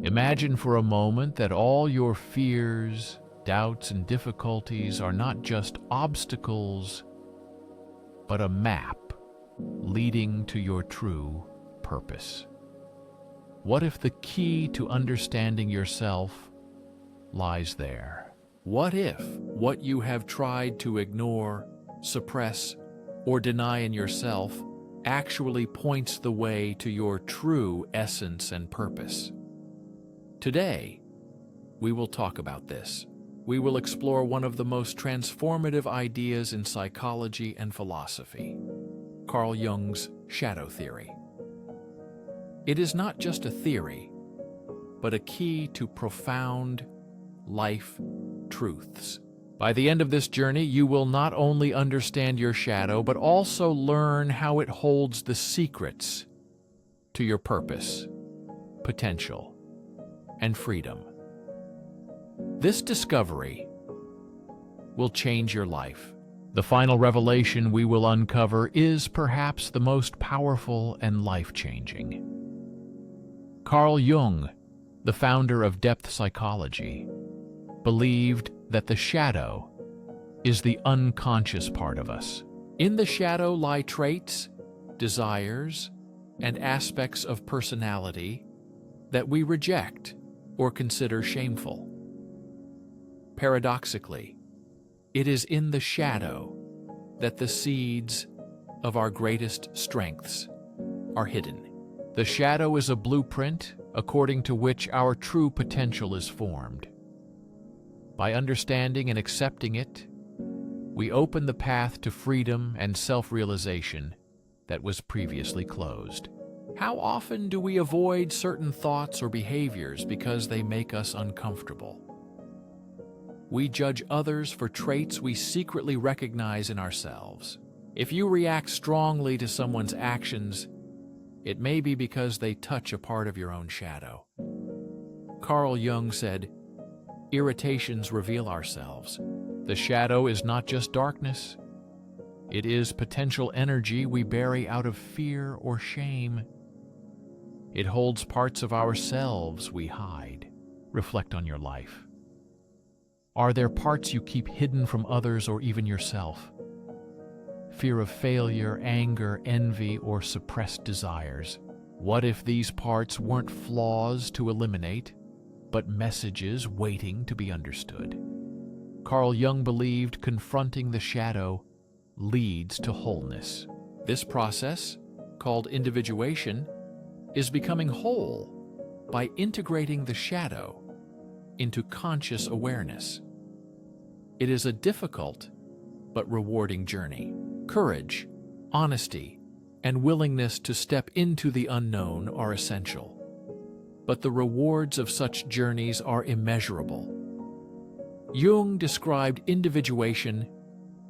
Imagine for a moment that all your fears, doubts, and difficulties are not just obstacles, but a map leading to your true purpose. What if the key to understanding yourself lies there? What if what you have tried to ignore, suppress, or deny in yourself actually points the way to your true essence and purpose? Today, we will talk about this. We will explore one of the most transformative ideas in psychology and philosophy, Carl Jung's shadow theory. It is not just a theory, but a key to profound life truths. By the end of this journey, you will not only understand your shadow, but also learn how it holds the secrets to your purpose, potential, and freedom. This discovery will change your life. The final revelation we will uncover is perhaps the most powerful and life-changing. Carl Jung, the founder of depth psychology, believed that the shadow is the unconscious part of us. In the shadow lie traits, desires, and aspects of personality that we reject or consider shameful. Paradoxically, it is in the shadow that the seeds of our greatest strengths are hidden. The shadow is a blueprint according to which our true potential is formed. By understanding and accepting it, we open the path to freedom and self-realization that was previously closed. How often do we avoid certain thoughts or behaviors because they make us uncomfortable? We judge others for traits we secretly recognize in ourselves. If you react strongly to someone's actions, it may be because they touch a part of your own shadow. Carl Jung said, "Irritations reveal ourselves." The shadow is not just darkness. It is potential energy we bury out of fear or shame. It holds parts of ourselves we hide. Reflect on your life. Are there parts you keep hidden from others or even yourself? Fear of failure, anger, envy, or suppressed desires. What if these parts weren't flaws to eliminate, but messages waiting to be understood? Carl Jung believed confronting the shadow leads to wholeness. This process, called individuation, is becoming whole by integrating the shadow into conscious awareness. It is a difficult but rewarding journey. Courage, honesty, and willingness to step into the unknown are essential. But the rewards of such journeys are immeasurable. Jung described individuation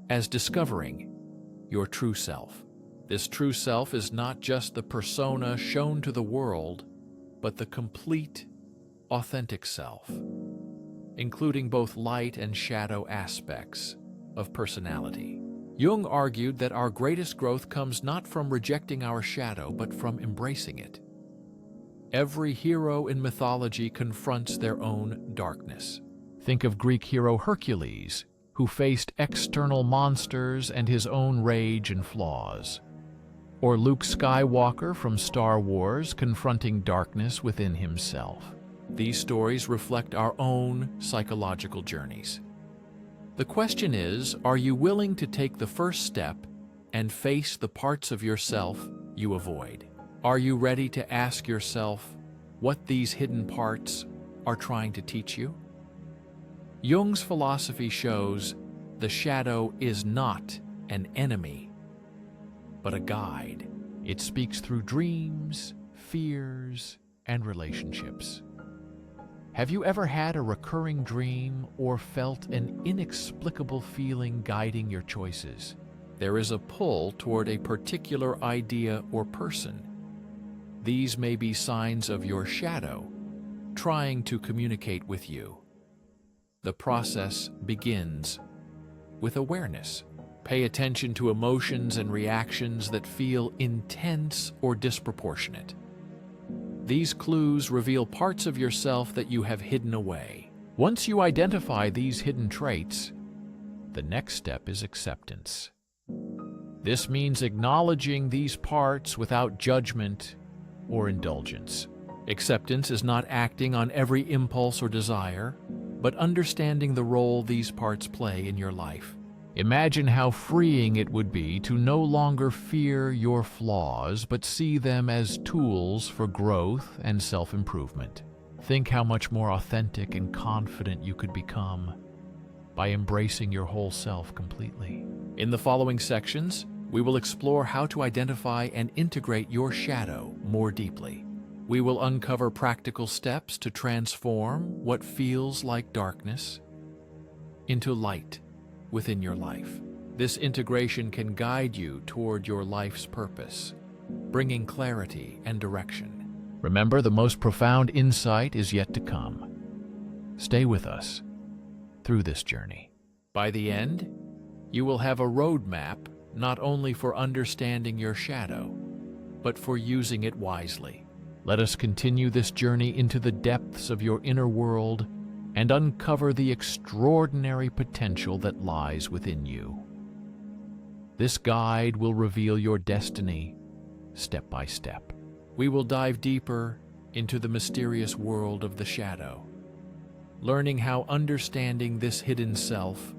as discovering your true self. This true self is not just the persona shown to the world, but the complete, authentic self, including both light and shadow aspects of personality. Jung argued that our greatest growth comes not from rejecting our shadow, but from embracing it. Every hero in mythology confronts their own darkness. Think of Greek hero Hercules, who faced external monsters and his own rage and flaws. Or Luke Skywalker from Star Wars confronting darkness within himself. These stories reflect our own psychological journeys. The question is, are you willing to take the first step and face the parts of yourself you avoid? Are you ready to ask yourself what these hidden parts are trying to teach you? Jung's philosophy shows the shadow is not an enemy, but a guide. It speaks through dreams, fears, and relationships. Have you ever had a recurring dream or felt an inexplicable feeling guiding your choices? There is a pull toward a particular idea or person. These may be signs of your shadow trying to communicate with you. The process begins with awareness. Pay attention to emotions and reactions that feel intense or disproportionate. These clues reveal parts of yourself that you have hidden away. Once you identify these hidden traits, the next step is acceptance. This means acknowledging these parts without judgment or indulgence. Acceptance is not acting on every impulse or desire, but understanding the role these parts play in your life. Imagine how freeing it would be to no longer fear your flaws, but see them as tools for growth and self-improvement. Think how much more authentic and confident you could become by embracing your whole self completely. In the following sections, we will explore how to identify and integrate your shadow more deeply. We will uncover practical steps to transform what feels like darkness into light within your life. This integration can guide you toward your life's purpose, bringing clarity and direction. Remember, the most profound insight is yet to come. Stay with us through this journey. By the end, you will have a roadmap not only for understanding your shadow, but for using it wisely. Let us continue this journey into the depths of your inner world and uncover the extraordinary potential that lies within you. This guide will reveal your destiny step by step. We will dive deeper into the mysterious world of the shadow, learning how understanding this hidden self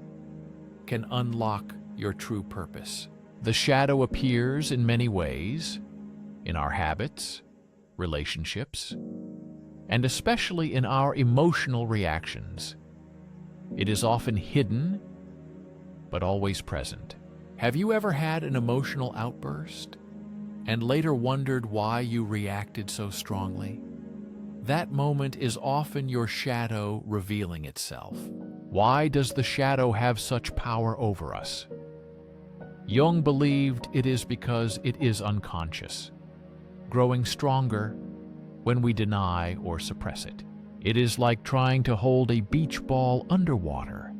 can unlock your true purpose. The shadow appears in many ways, in our habits, relationships, and especially in our emotional reactions. It is often hidden, but always present. Have you ever had an emotional outburst and later wondered why you reacted so strongly? That moment is often your shadow revealing itself. Why does the shadow have such power over us? Jung believed it is because it is unconscious, growing stronger when we deny or suppress it. It is like trying to hold a beach ball underwater.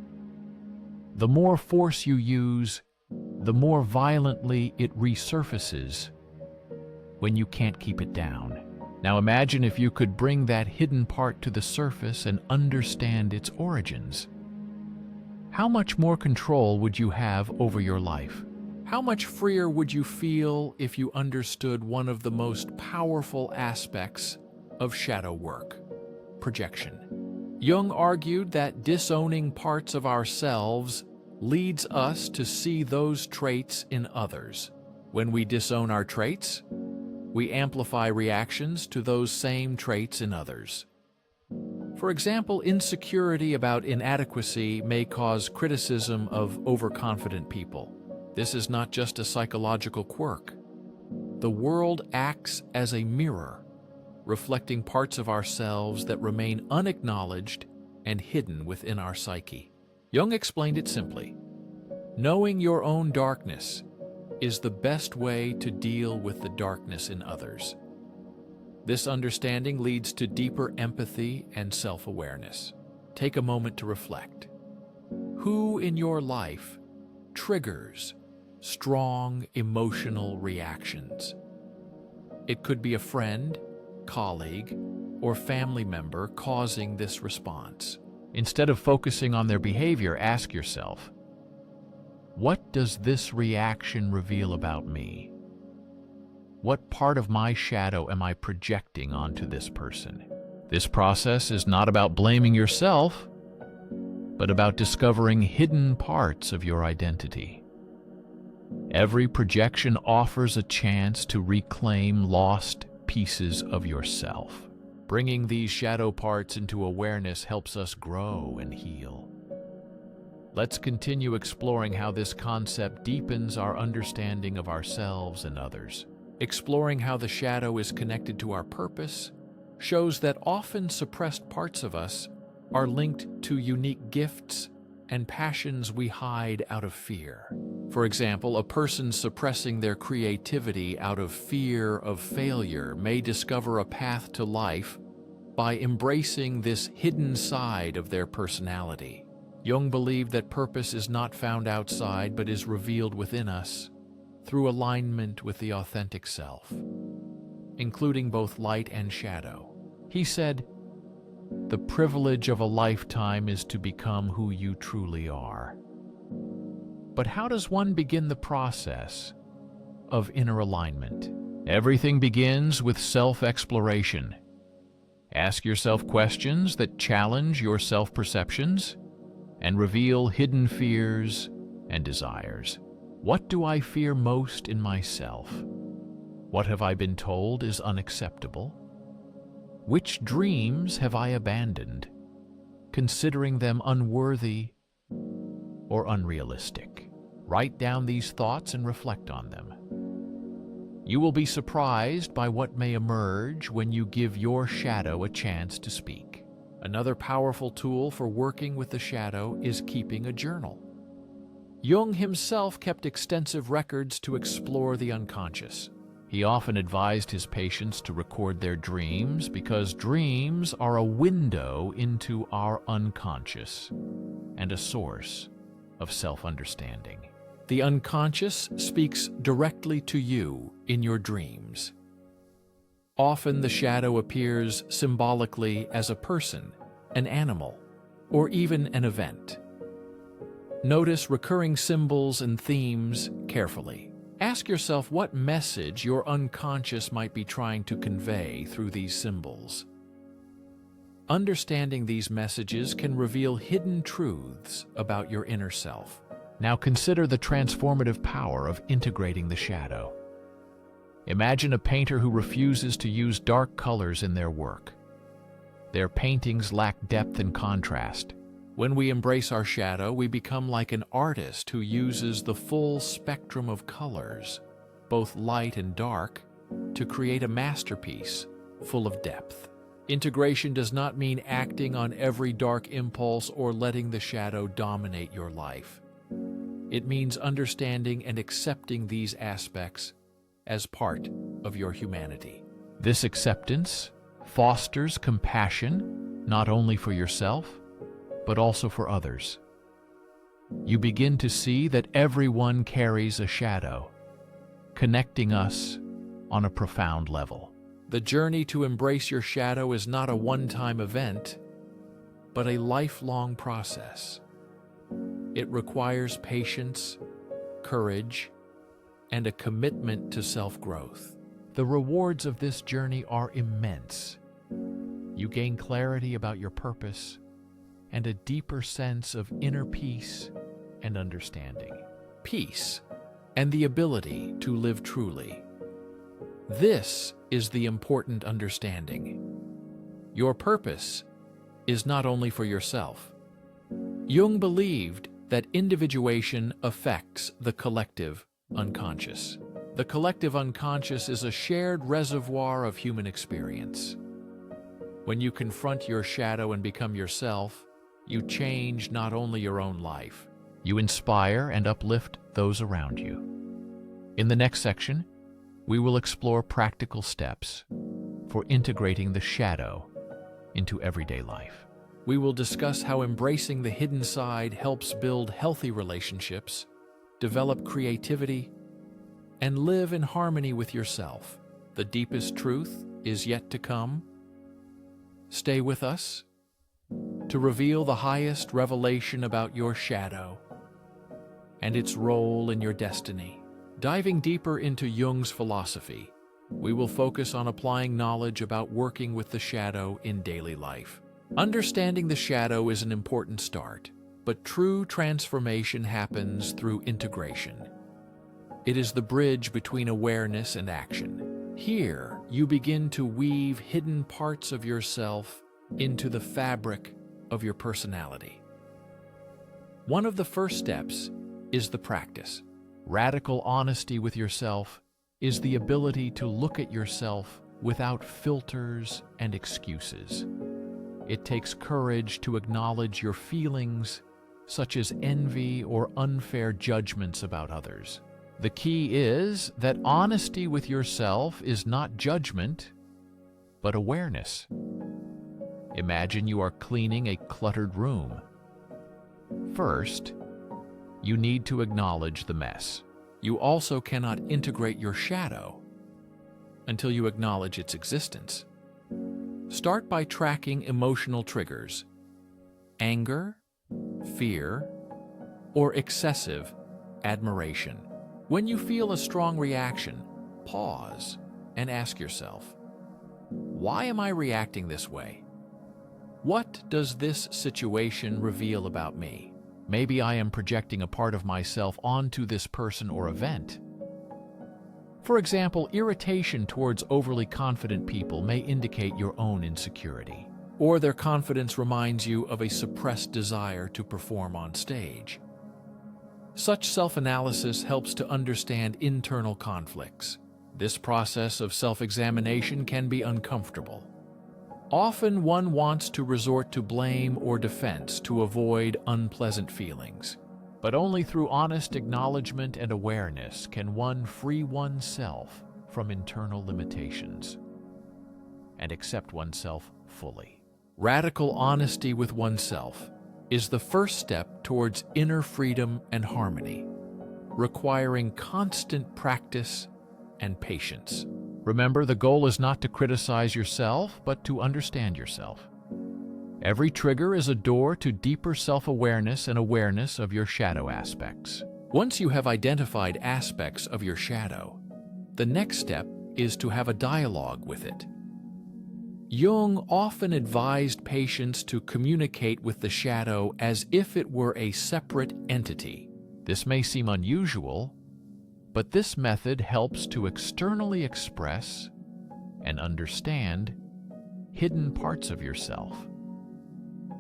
The more force you use, the more violently it resurfaces when you can't keep it down. Now imagine if you could bring that hidden part to the surface and understand its origins. How much more control would you have over your life? How much freer would you feel if you understood one of the most powerful aspects of shadow work: projection? Jung argued that disowning parts of ourselves leads us to see those traits in others. When we disown our traits, we amplify reactions to those same traits in others. For example, insecurity about inadequacy may cause criticism of overconfident people. This is not just a psychological quirk. The world acts as a mirror, reflecting parts of ourselves that remain unacknowledged and hidden within our psyche. Jung explained it simply: knowing your own darkness is the best way to deal with the darkness in others. This understanding leads to deeper empathy and self-awareness. Take a moment to reflect. Who in your life triggers strong emotional reactions? It could be a friend, colleague, or family member causing this response. Instead of focusing on their behavior, ask yourself, what does this reaction reveal about me? What part of my shadow am I projecting onto this person? This process is not about blaming yourself, but about discovering hidden parts of your identity. Every projection offers a chance to reclaim lost pieces of yourself. Bringing these shadow parts into awareness helps us grow and heal. Let's continue exploring how this concept deepens our understanding of ourselves and others. Exploring how the shadow is connected to our purpose shows that often suppressed parts of us are linked to unique gifts and passions we hide out of fear. For example, a person suppressing their creativity out of fear of failure may discover a path to life by embracing this hidden side of their personality. Jung believed that purpose is not found outside but is revealed within us through alignment with the authentic self. including both light and shadow. He said, "The privilege of a lifetime is to become who you truly are." But how does one begin the process of inner alignment? Everything begins with self-exploration. Ask yourself questions that challenge your self-perceptions and reveal hidden fears and desires. What do I fear most in myself? What have I been told is unacceptable? Which dreams have I abandoned, considering them unworthy or unrealistic? Write down these thoughts and reflect on them. You will be surprised by what may emerge when you give your shadow a chance to speak. Another powerful tool for working with the shadow is keeping a journal. Jung himself kept extensive records to explore the unconscious. He often advised his patients to record their dreams because dreams are a window into our unconscious and a source of self-understanding. The unconscious speaks directly to you in your dreams. Often the shadow appears symbolically as a person, an animal, or even an event. Notice recurring symbols and themes carefully. Ask yourself what message your unconscious might be trying to convey through these symbols. Understanding these messages can reveal hidden truths about your inner self. Now consider the transformative power of integrating the shadow. Imagine a painter who refuses to use dark colors in their work. Their paintings lack depth and contrast. When we embrace our shadow, we become like an artist who uses the full spectrum of colors, both light and dark, to create a masterpiece full of depth. Integration does not mean acting on every dark impulse or letting the shadow dominate your life. It means understanding and accepting these aspects as part of your humanity. This acceptance fosters compassion not only for yourself, but also for others. You begin to see that everyone carries a shadow, connecting us on a profound level. The journey to embrace your shadow is not a one-time event, but a lifelong process. It requires patience, courage, and a commitment to self-growth. The rewards of this journey are immense. You gain clarity about your purpose and a deeper sense of inner peace and understanding. Peace and the ability to live truly. This is the important understanding. Your purpose is not only for yourself. Jung believed that individuation affects the collective unconscious. The collective unconscious is a shared reservoir of human experience. When you confront your shadow and become yourself, you change not only your own life, you inspire and uplift those around you. In the next section, we will explore practical steps for integrating the shadow into everyday life. We will discuss how embracing the hidden side helps build healthy relationships, develop creativity, and live in harmony with yourself. The deepest truth is yet to come. Stay with us to reveal the highest revelation about your shadow and its role in your destiny. Diving deeper into Jung's philosophy, we will focus on applying knowledge about working with the shadow in daily life. Understanding the shadow is an important start, but true transformation happens through integration. It is the bridge between awareness and action. Here, you begin to weave hidden parts of yourself into the fabric of your personality. One of the first steps is the practice. Radical honesty with yourself is the ability to look at yourself without filters and excuses. It takes courage to acknowledge your feelings, such as envy or unfair judgments about others. The key is that honesty with yourself is not judgment, but awareness. Imagine you are cleaning a cluttered room. First, you need to acknowledge the mess. You also cannot integrate your shadow until you acknowledge its existence. Start by tracking emotional triggers: anger, fear, or excessive admiration. When you feel a strong reaction, pause and ask yourself, why am I reacting this way? What does this situation reveal about me? Maybe I am projecting a part of myself onto this person or event. For example, irritation towards overly confident people may indicate your own insecurity, or their confidence reminds you of a suppressed desire to perform on stage. Such self-analysis helps to understand internal conflicts. This process of self-examination can be uncomfortable. Often one wants to resort to blame or defense to avoid unpleasant feelings. But only through honest acknowledgement and awareness can one free oneself from internal limitations and accept oneself fully. Radical honesty with oneself is the first step towards inner freedom and harmony, requiring constant practice and patience. Remember, the goal is not to criticize yourself, but to understand yourself. Every trigger is a door to deeper self-awareness and awareness of your shadow aspects. Once you have identified aspects of your shadow, the next step is to have a dialogue with it. Jung often advised patients to communicate with the shadow as if it were a separate entity. This may seem unusual, but this method helps to externally express and understand hidden parts of yourself,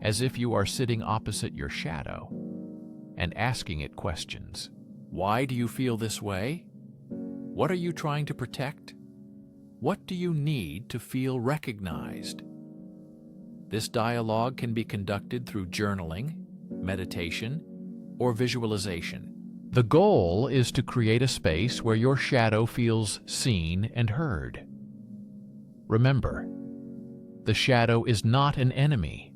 as if you are sitting opposite your shadow and asking it questions. Why do you feel this way? What are you trying to protect? What do you need to feel recognized? This dialogue can be conducted through journaling, meditation, or visualization. The goal is to create a space where your shadow feels seen and heard. Remember, the shadow is not an enemy,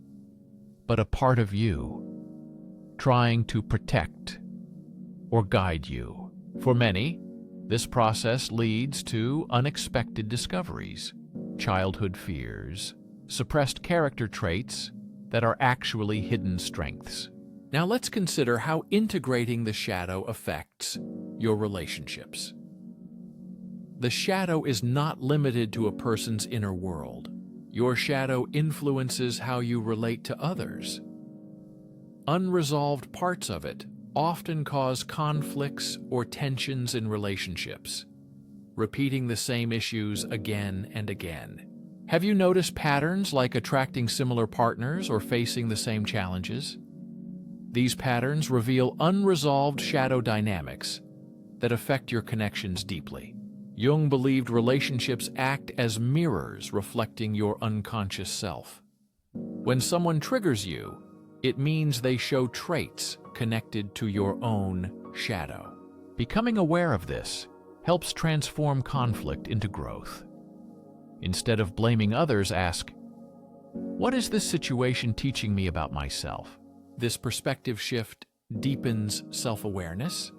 but a part of you, trying to protect or guide you. For many, this process leads to unexpected discoveries, childhood fears, suppressed character traits that are actually hidden strengths. Now let's consider how integrating the shadow affects your relationships. The shadow is not limited to a person's inner world. Your shadow influences how you relate to others. Unresolved parts of it often cause conflicts or tensions in relationships, repeating the same issues again and again. Have you noticed patterns like attracting similar partners or facing the same challenges? These patterns reveal unresolved shadow dynamics that affect your connections deeply. Jung believed relationships act as mirrors reflecting your unconscious self. When someone triggers you, it means they show traits connected to your own shadow. Becoming aware of this helps transform conflict into growth. Instead of blaming others, ask, what is this situation teaching me about myself? This perspective shift deepens self-awareness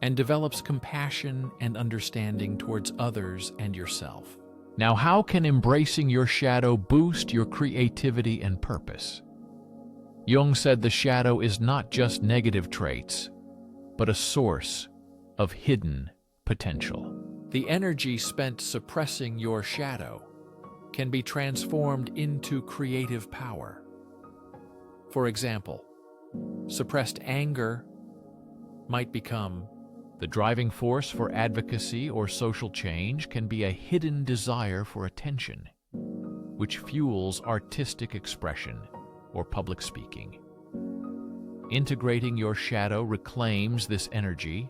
and develops compassion and understanding towards others and yourself. Now, how can embracing your shadow boost your creativity and purpose? Jung said the shadow is not just negative traits, but a source of hidden potential. The energy spent suppressing your shadow can be transformed into creative power. For example, suppressed anger might become the driving force for advocacy or social change can be a hidden desire for attention, which fuels artistic expression or public speaking. Integrating your shadow reclaims this energy,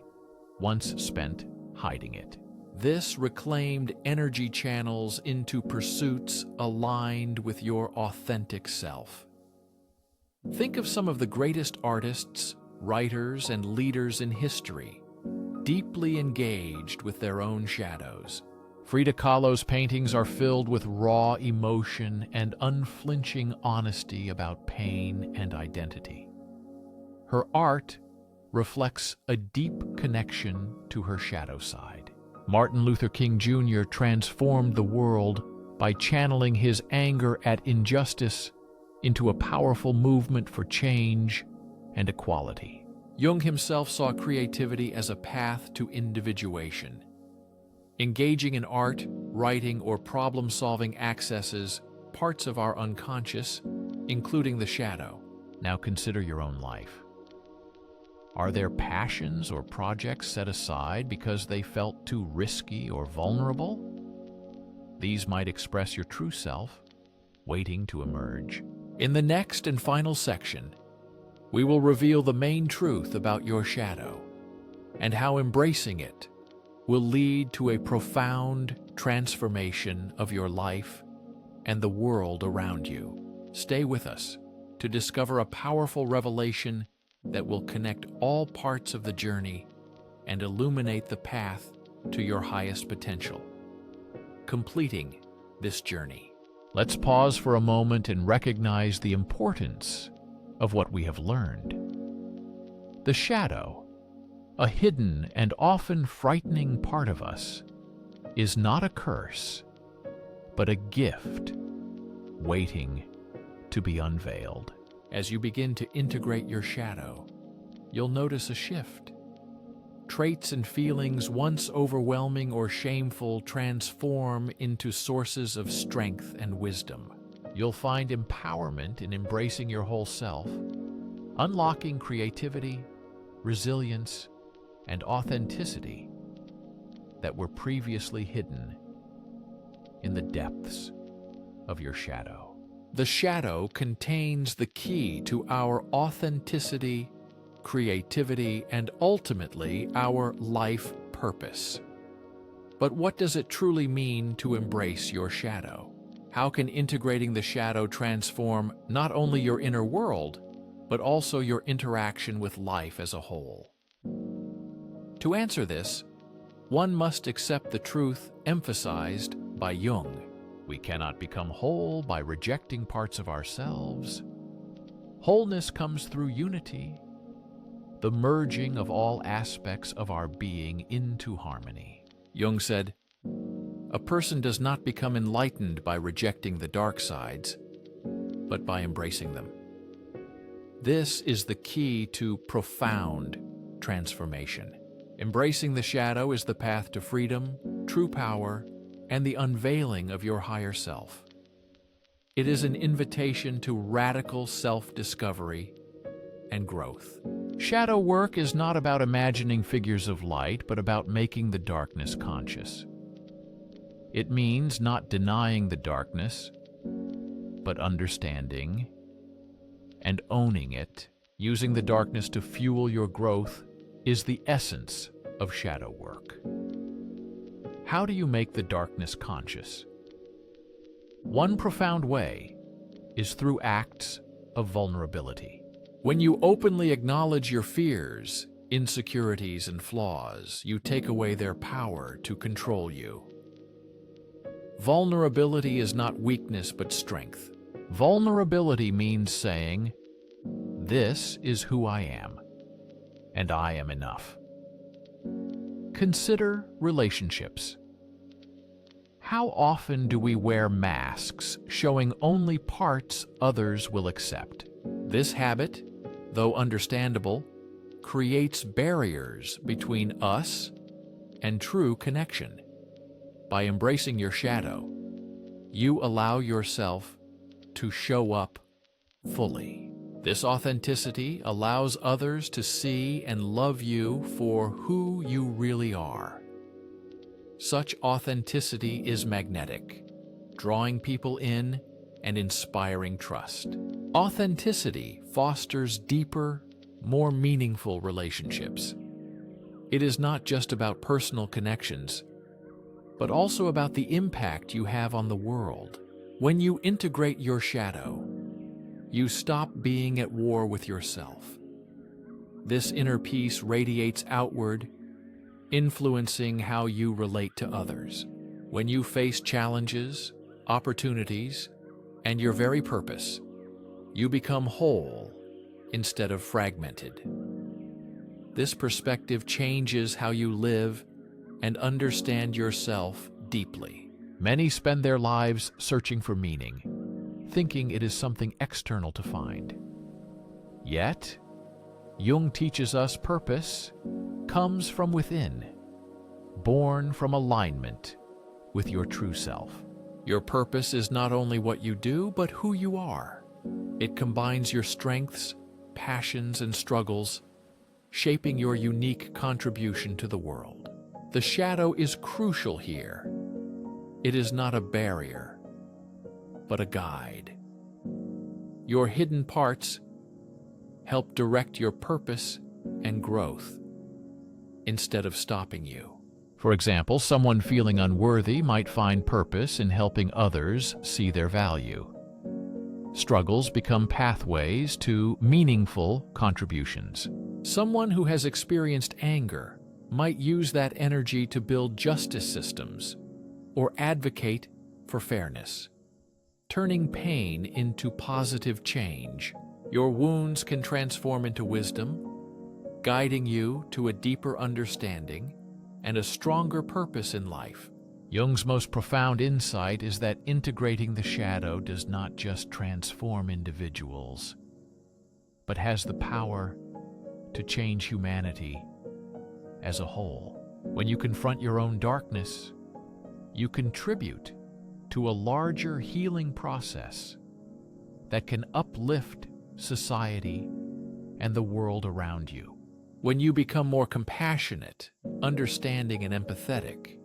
once spent hiding it. This reclaimed energy channels into pursuits aligned with your authentic self. Think of some of the greatest artists, writers, and leaders in history, deeply engaged with their own shadows. Frida Kahlo's paintings are filled with raw emotion and unflinching honesty about pain and identity. Her art reflects a deep connection to her shadow side. Martin Luther King Jr. transformed the world by channeling his anger at injustice into a powerful movement for change and equality. Jung himself saw creativity as a path to individuation. Engaging in art, writing, or problem-solving accesses parts of our unconscious, including the shadow. Now consider your own life. Are there passions or projects set aside because they felt too risky or vulnerable? These might express your true self, waiting to emerge. In the next and final section, we will reveal the main truth about your shadow and how embracing it will lead to a profound transformation of your life and the world around you. Stay with us to discover a powerful revelation that will connect all parts of the journey and illuminate the path to your highest potential. Completing this journey. Let's pause for a moment and recognize the importance of what we have learned. The shadow, a hidden and often frightening part of us, is not a curse, but a gift waiting to be unveiled. As you begin to integrate your shadow, you'll notice a shift. Traits and feelings once overwhelming or shameful transform into sources of strength and wisdom. You'll find empowerment in embracing your whole self, unlocking creativity, resilience, and authenticity that were previously hidden in the depths of your shadow. The shadow contains the key to our authenticity, creativity, and ultimately our life purpose. But what does it truly mean to embrace your shadow? How can integrating the shadow transform not only your inner world, but also your interaction with life as a whole? To answer this, one must accept the truth emphasized by Jung. We cannot become whole by rejecting parts of ourselves. Wholeness comes through unity, the merging of all aspects of our being into harmony. Jung said, "A person does not become enlightened by rejecting the dark sides, but by embracing them." This is the key to profound transformation. Embracing the shadow is the path to freedom, true power, and the unveiling of your higher self. It is an invitation to radical self-discovery and growth. Shadow work is not about imagining figures of light, but about making the darkness conscious. It means not denying the darkness, but understanding and owning it. Using the darkness to fuel your growth is the essence of shadow work. How do you make the darkness conscious? One profound way is through acts of vulnerability. When you openly acknowledge your fears, insecurities, and flaws, you take away their power to control you. Vulnerability is not weakness but strength. Vulnerability means saying, "This is who I am, and I am enough." Consider relationships. How often do we wear masks showing only parts others will accept? This habit, though understandable, creates barriers between us and true connection. By embracing your shadow, you allow yourself to show up fully. This authenticity allows others to see and love you for who you really are. Such authenticity is magnetic, drawing people in and inspiring trust. Authenticity fosters deeper, more meaningful relationships. It is not just about personal connections, but also about the impact you have on the world. When you integrate your shadow, you stop being at war with yourself. This inner peace radiates outward, influencing how you relate to others. When you face challenges, opportunities, and your very purpose, you become whole instead of fragmented. This perspective changes how you live and understand yourself deeply. Many spend their lives searching for meaning, thinking it is something external to find. Yet, Jung teaches us purpose comes from within, born from alignment with your true self. Your purpose is not only what you do, but who you are. It combines your strengths, passions, and struggles, shaping your unique contribution to the world. The shadow is crucial here. It is not a barrier, but a guide. Your hidden parts help direct your purpose and growth instead of stopping you. For example, someone feeling unworthy might find purpose in helping others see their value. Struggles become pathways to meaningful contributions. Someone who has experienced anger might use that energy to build justice systems or advocate for fairness, turning pain into positive change. Your wounds can transform into wisdom, guiding you to a deeper understanding and a stronger purpose in life. Jung's most profound insight is that integrating the shadow does not just transform individuals, but has the power to change humanity as a whole. When you confront your own darkness, you contribute to a larger healing process that can uplift society and the world around you. When you become more compassionate, understanding, and empathetic,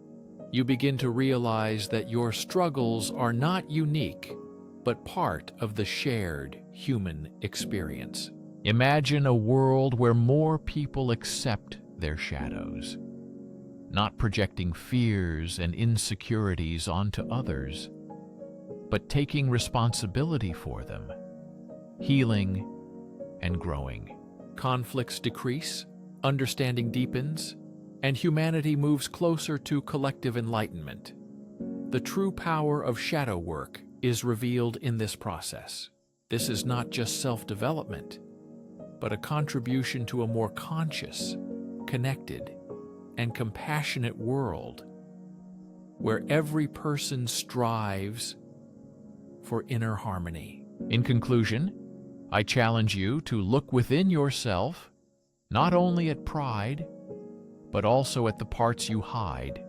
you begin to realize that your struggles are not unique, but part of the shared human experience. Imagine a world where more people accept their shadows, not projecting fears and insecurities onto others, but taking responsibility for them, healing and growing. Conflicts decrease, understanding deepens, and humanity moves closer to collective enlightenment. The true power of shadow work is revealed in this process. This is not just self-development, but a contribution to a more conscious, connected, and compassionate world where every person strives for inner harmony. In conclusion, I challenge you to look within yourself, not only at pride, but also at the parts you hide,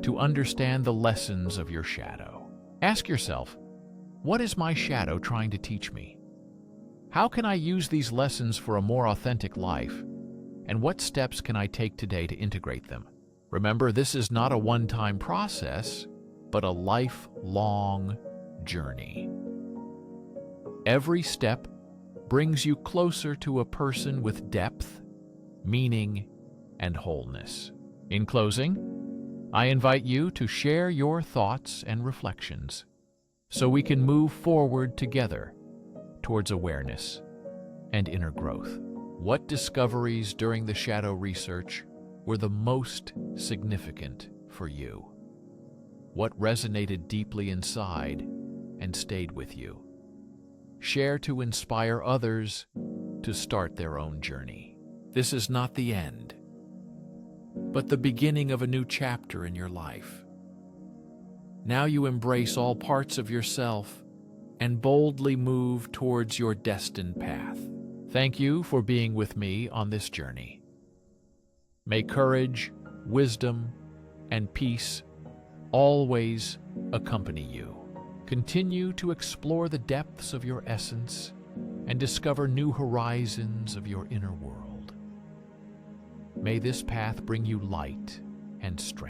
to understand the lessons of your shadow. Ask yourself, what is my shadow trying to teach me? How can I use these lessons for a more authentic life? And what steps can I take today to integrate them? Remember, this is not a one-time process, but a lifelong journey. Every step brings you closer to a person with depth, meaning, and wholeness. In closing, I invite you to share your thoughts and reflections so we can move forward together towards awareness and inner growth. What discoveries during the shadow research were the most significant for you? What resonated deeply inside and stayed with you? Share to inspire others to start their own journey. This is not the end, but the beginning of a new chapter in your life. Now you embrace all parts of yourself and boldly move towards your destined path. Thank you for being with me on this journey. May courage, wisdom, and peace always accompany you. Continue to explore the depths of your essence and discover new horizons of your inner world. May this path bring you light and strength.